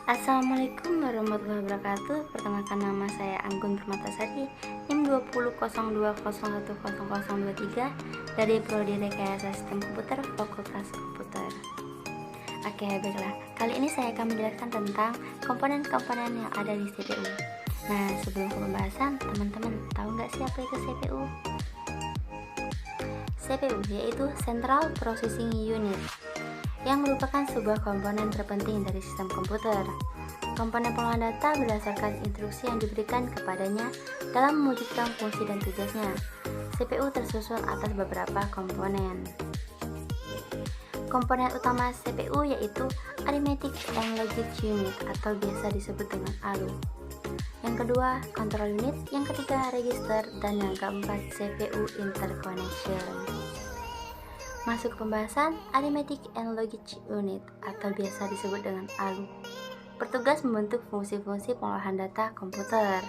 Assalamualaikum warahmatullahi wabarakatuh. Perkenalkan, nama saya Anggun Permatasari, NIM 20.02011023 dari Prodi Rekayasa Sistem Komputer, Fakultas Komputer. Oke, baiklah. Kali ini saya akan menjelaskan tentang komponen-komponen yang ada di CPU. Nah, sebelum ke pembahasan, teman-teman tahu nggak sih apa itu CPU? CPU yaitu Central Processing Unit, yang merupakan sebuah komponen terpenting dari sistem komputer. Komponen pengolahan data berdasarkan instruksi yang diberikan kepadanya dalam mewujudkan fungsi dan tugasnya. CPU tersusun atas beberapa komponen. Komponen utama CPU yaitu Arithmetic and Logic Unit atau biasa disebut dengan ALU. Yang kedua, Control Unit. Yang ketiga, Register. Dan yang keempat, CPU Interconnection. Masuk ke pembahasan, Arithmetic and Logic Unit atau biasa disebut dengan ALU bertugas membentuk fungsi-fungsi pengolahan data komputer.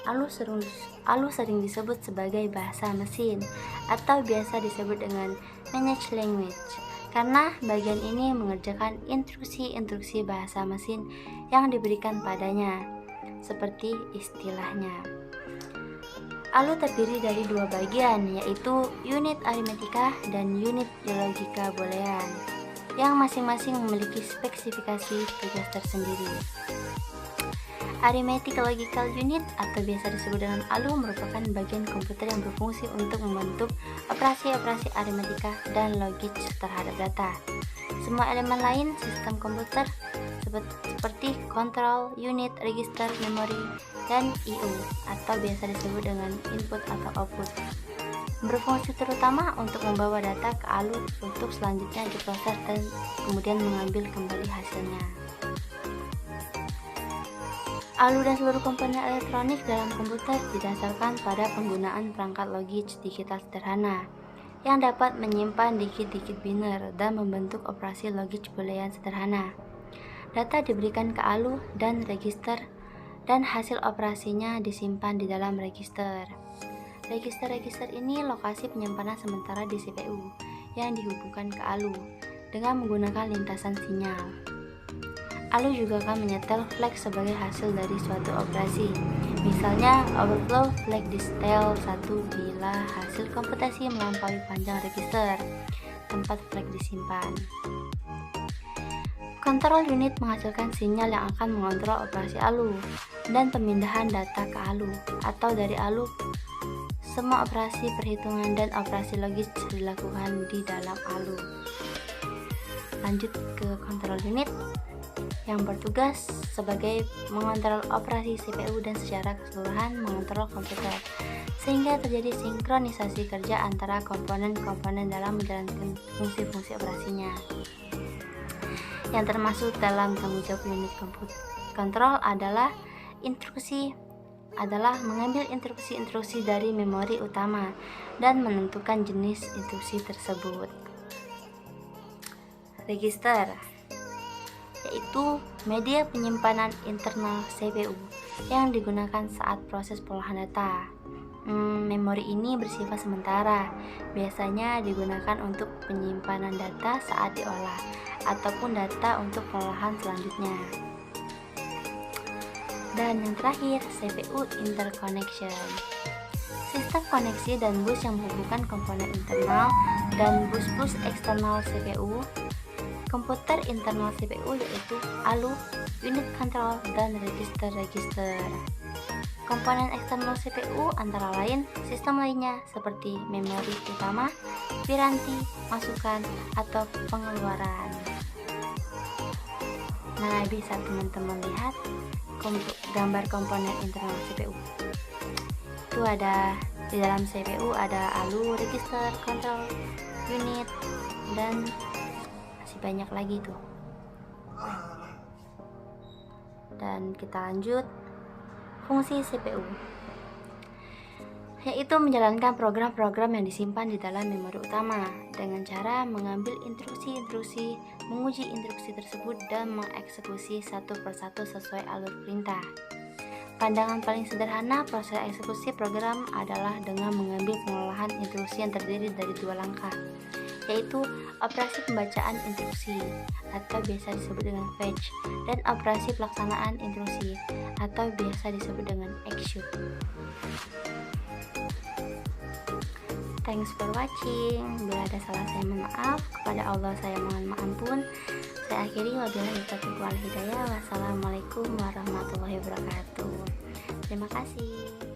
ALU sering disebut sebagai bahasa mesin atau biasa disebut dengan Managed Language karena bagian ini mengerjakan instruksi-instruksi bahasa mesin yang diberikan padanya, seperti istilahnya. ALU terdiri dari dua bagian, yaitu unit aritmetika dan unit logika boolean, yang masing-masing memiliki spesifikasi tugas tersendiri. Arithmetic Logical Unit atau biasa disebut dengan ALU merupakan bagian komputer yang berfungsi untuk membentuk operasi-operasi aritmetika dan logis terhadap data. Semua elemen lain sistem komputer seperti control, unit, register, memori, dan I/O atau biasa disebut dengan input atau output berfungsi terutama untuk membawa data ke ALU untuk selanjutnya diproses dan kemudian mengambil kembali hasilnya. ALU dan seluruh komponen elektronik dalam komputer didasarkan pada penggunaan perangkat logis digital sederhana yang dapat menyimpan dikit-dikit biner dan membentuk operasi logis boolean sederhana. Data diberikan ke ALU dan register dan hasil operasinya disimpan di dalam register. Register-register ini lokasi penyimpanan sementara di CPU yang dihubungkan ke ALU dengan menggunakan lintasan sinyal. ALU juga akan menyetel flag sebagai hasil dari suatu operasi. Misalnya, overflow flag di setel 1 bila hasil komputasi melampaui panjang register tempat flag disimpan. Control unit menghasilkan sinyal yang akan mengontrol operasi ALU dan pemindahan data ke ALU atau dari ALU. Semua operasi perhitungan dan operasi logis dilakukan di dalam ALU. Lanjut ke control unit yang bertugas sebagai mengontrol operasi CPU dan secara keseluruhan mengontrol komputer sehingga terjadi sinkronisasi kerja antara komponen-komponen dalam menjalankan fungsi-fungsi operasinya. Yang termasuk dalam tanggung jawab unit kontrol adalah mengambil instruksi-instruksi dari memori utama dan menentukan jenis instruksi tersebut. Register yaitu media penyimpanan internal CPU yang digunakan saat proses pengolahan data. Memori ini bersifat sementara, biasanya digunakan untuk penyimpanan data saat diolah ataupun data untuk pengolahan selanjutnya. Dan yang terakhir, CPU Interconnection. Sistem koneksi dan bus yang menghubungkan komponen internal dan bus-bus eksternal CPU. Komputer internal CPU yaitu ALU, unit control, dan register-register. Komponen eksternal CPU antara lain sistem lainnya seperti memori utama, piranti, masukan, atau pengeluaran. Nah, bisa teman-teman lihat gambar komponen internal CPU. Itu ada di dalam CPU ada ALU, register, control, unit, dan masih banyak lagi tuh. Dan kita lanjut. Fungsi CPU yaitu menjalankan program-program yang disimpan di dalam memori utama dengan cara mengambil instruksi-instruksi, menguji instruksi tersebut, dan mengeksekusi satu persatu sesuai alur perintah. Pandangan paling sederhana proses eksekusi program adalah dengan mengambil pengolahan instruksi yang terdiri dari dua langkah, yaitu operasi pembacaan instruksi atau biasa disebut dengan fetch, dan operasi pelaksanaan instruksi atau biasa disebut dengan execute. Thanks for watching. Bila ada salah saya mohon maaf, kepada Allah saya mohon ampun. Saya akhiri, wabillahi taufiq wal hidayah. Wassalamualaikum warahmatullahi wabarakatuh. Terima kasih.